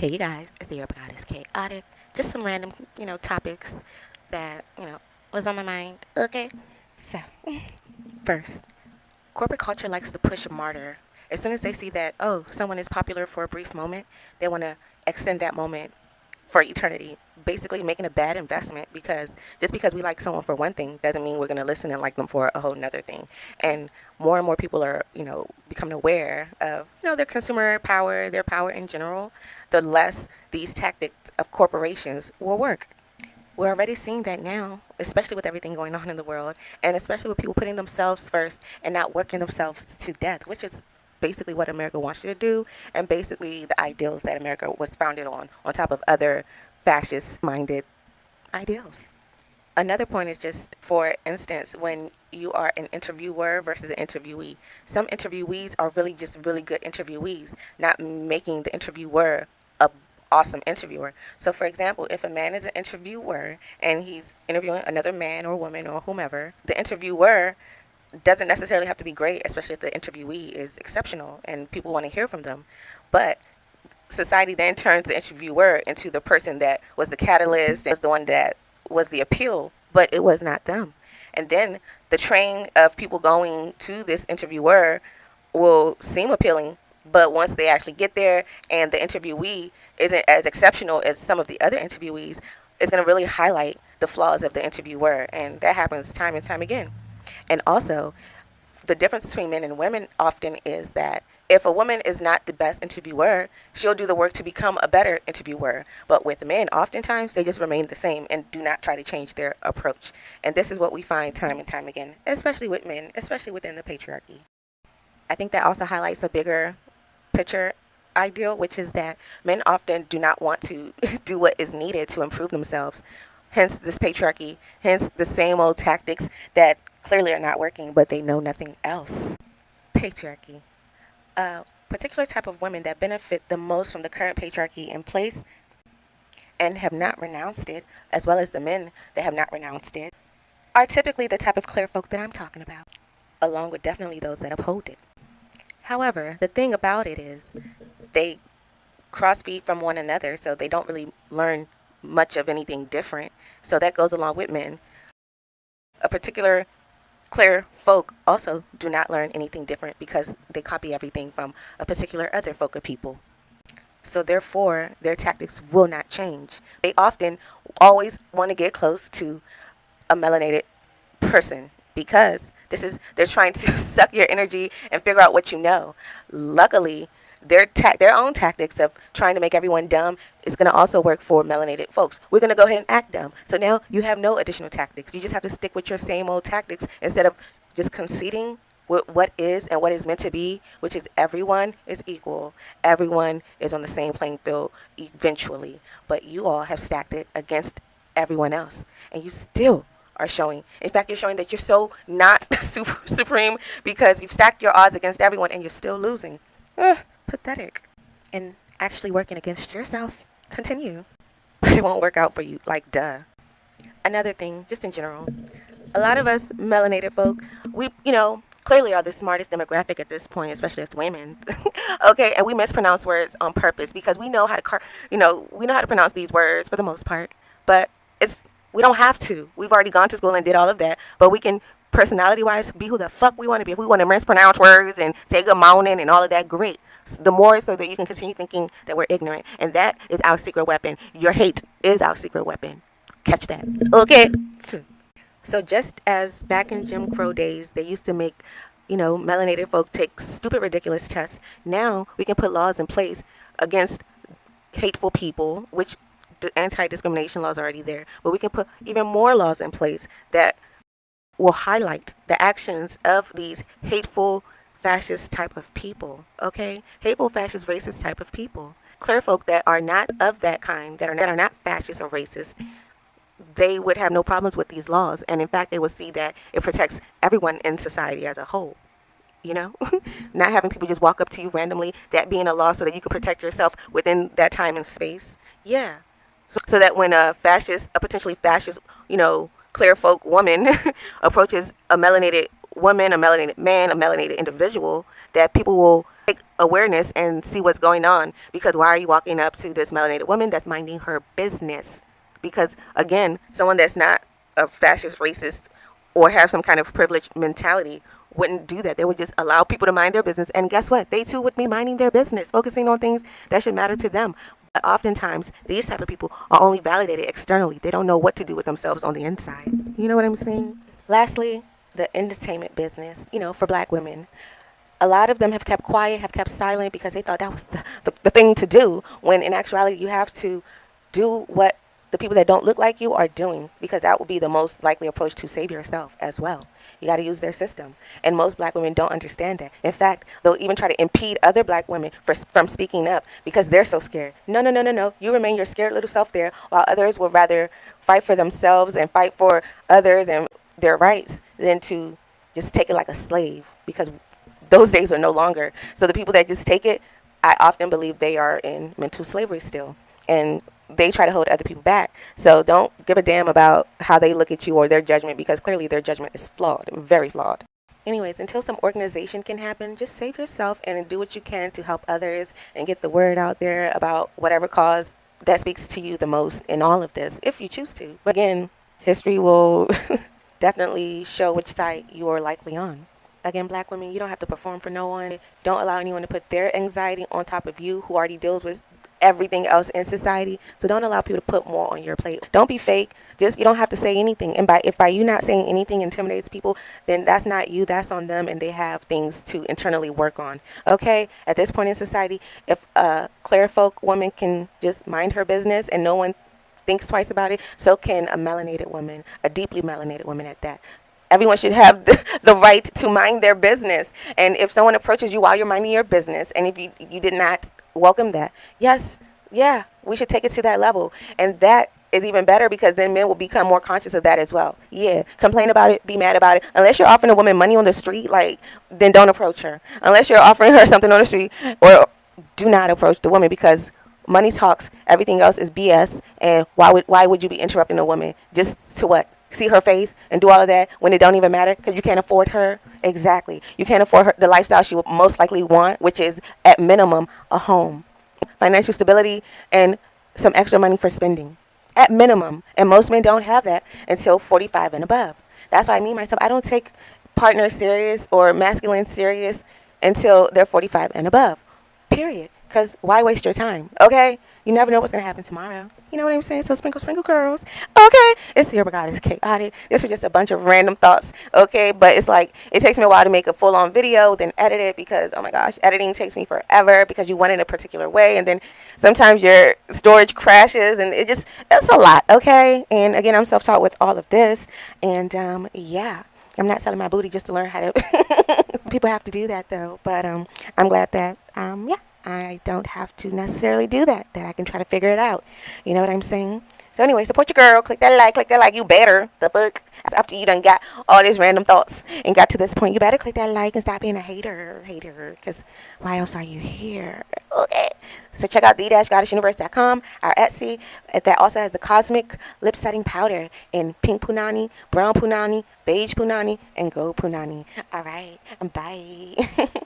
Hey you guys, it's the Yoruba Goddess Chaotic. Just some random, topics that, was on my mind. Okay. So, first, corporate culture likes to push a martyr. As soon as they see that, oh, someone is popular for a brief moment, they want to extend that moment for eternity. Basically making a bad investment because just because we like someone for one thing doesn't mean we're going to listen and like them for a whole nother thing. And more people are, becoming aware of, their consumer power, their power in general, the less these tactics of corporations will work. We're already seeing that now, especially with everything going on in the world, and especially with people putting themselves first and not working themselves to death, which is basically what America wants you to do, and basically the ideals that America was founded on top of other fascist-minded ideals. Another point is just, for instance, when you are an interviewer versus an interviewee. Some interviewees are really just really good interviewees, not making the interviewer a awesome interviewer. So, for example, if a man is an interviewer and he's interviewing another man or woman or whomever, the interviewer doesn't necessarily have to be great, especially if the interviewee is exceptional and people want to hear from them. But society then turns the interviewer into the person that was the catalyst, was the one that was the appeal, but it was not them. And then the train of people going to this interviewer will seem appealing, but once they actually get there and the interviewee isn't as exceptional as some of the other interviewees, it's going to really highlight the flaws of the interviewer. And that happens time and time again. And also, the difference between men and women often is that if a woman is not the best interviewer, she'll do the work to become a better interviewer. But with men, oftentimes they just remain the same and do not try to change their approach. And this is what we find time and time again, especially with men, especially within the patriarchy. I think that also highlights a bigger picture ideal, which is that men often do not want to do what is needed to improve themselves. Hence this patriarchy, hence the same old tactics that clearly are not working, but they know nothing else. Patriarchy. A particular type of women that benefit the most from the current patriarchy in place and have not renounced it, as well as the men that have not renounced it, are typically the type of clear folk that I'm talking about, along with definitely those that uphold it. However, the thing about it is they crossfeed from one another, so they don't really learn much of anything different. So that goes along with men. A particular clear folk also do not learn anything different because they copy everything from a particular other folk of people. So therefore, their tactics will not change. They often always want to get close to a melanated person because they're trying to suck your energy and figure out what you know. Luckily, their own tactics of trying to make everyone dumb is going to also work for melanated folks. We're going to go ahead and act dumb. So now you have no additional tactics. You just have to stick with your same old tactics instead of just conceding with what is and what is meant to be, which is everyone is equal. Everyone is on the same playing field eventually. But you all have stacked it against everyone else. And you still are showing. In fact, you're showing that you're so not supreme because you've stacked your odds against everyone and you're still losing. Pathetic. And actually working against yourself. Continue. But it won't work out for you. Like, duh. Another thing, just in general, a lot of us melanated folk, we, clearly are the smartest demographic at this point, especially as women. Okay, and we mispronounce words on purpose because we know how to, we know how to pronounce these words for the most part. But we don't have to. We've already gone to school and did all of that. But we can, personality-wise, be who the fuck we want to be. If we want to mispronounce words and say good morning and all of that, great. The more so that you can continue thinking that we're ignorant. And that is our secret weapon. Your hate is our secret weapon. Catch that. Okay? So just as back in Jim Crow days, they used to make, melanated folk take stupid, ridiculous tests, now we can put laws in place against hateful people, which the anti-discrimination laws are already there. But we can put even more laws in place that will highlight the actions of these hateful, fascist type of people, okay? Hateful, fascist, racist type of people. Clear folk that are not of that kind, that are not fascist or racist, they would have no problems with these laws. And in fact, they would see that it protects everyone in society as a whole. Not having people just walk up to you randomly, that being a law so that you can protect yourself within that time and space. Yeah. So that when a potentially fascist, clear folk woman approaches a melanated woman, a melanated man, a melanated individual, that people will take awareness and see what's going on. Because why are you walking up to this melanated woman that's minding her business? Because again, someone that's not a fascist, racist, or have some kind of privileged mentality wouldn't do that. They would just allow people to mind their business. And guess what? They too would be minding their business, focusing on things that should matter to them. But oftentimes, these type of people are only validated externally. They don't know what to do with themselves on the inside. You know what I'm saying? Lastly, the entertainment business, for black women. A lot of them have kept quiet, have kept silent because they thought that was the thing to do, when in actuality you have to do what the people that don't look like you are doing, because that would be the most likely approach to save yourself as well. You got to use their system. And most black women don't understand that. In fact, they'll even try to impede other black women from speaking up because they're so scared. No, no, no, no, no. You remain your scared little self there, while others would rather fight for themselves and fight for others and their rights than to just take it like a slave, because those days are no longer. So the people that just take it, I often believe they are in mental slavery still. And they try to hold other people back. So don't give a damn about how they look at you or their judgment, because clearly their judgment is flawed, very flawed. Anyways, until some organization can happen, just save yourself and do what you can to help others and get the word out there about whatever cause that speaks to you the most in all of this, if you choose to. But again, history will definitely show which side you are likely on. Again, black women, you don't have to perform for no one. Don't allow anyone to put their anxiety on top of you, who already deals with everything else in society. So don't allow people to put more on your plate. Don't be fake. You don't have to say anything. And if by you not saying anything intimidates people, then that's not you, that's on them, and they have things to internally work on. Okay? At this point in society, if a clairfolk woman can just mind her business and no one thinks twice about it, so can a melanated woman, a deeply melanated woman at that. Everyone should have the right to mind their business. And if someone approaches you while you're minding your business, and if you did not welcome that, yes, yeah, we should take it to that level. And that is even better, because then men will become more conscious of that as well. Yeah, complain about it, be mad about it. Unless you're offering a woman money on the street, then don't approach her. Unless you're offering her something on the street, or do not approach the woman, because money talks, everything else is BS. And why would you be interrupting a woman just to what? See her face and do all of that when it don't even matter, because you can't afford her? Exactly. You can't afford her the lifestyle she would most likely want, which is at minimum a home, financial stability, and some extra money for spending. At minimum. And most men don't have that until 45 and above. That's why I don't take partners serious or masculine serious until they're 45 and above. Period. Because why waste your time? Okay? You never know what's going to happen tomorrow. You know what I'm saying? So sprinkle, sprinkle, girls. Okay? It's your God is chaotic. This was just a bunch of random thoughts. Okay? But it's like, it takes me a while to make a full-on video, then edit it, because, oh my gosh, editing takes me forever because you want it a particular way. And then sometimes your storage crashes, and it's a lot. Okay? And again, I'm self-taught with all of this. And yeah. I'm not selling my booty just to learn how to. People have to do that though. But I'm glad that yeah, I don't have to necessarily do that. That I can try to figure it out. You know what I'm saying? So anyway, support your girl. Click that like. You better. The fuck. After you done got all these random thoughts and got to this point, you better click that like and stop being a hater. Because why else are you here? Okay. So check out the-goddessuniverse.com, our Etsy. That also has the Cosmic Lip Setting Powder in pink punani, brown punani, beige punani, and gold punani. All right. Bye.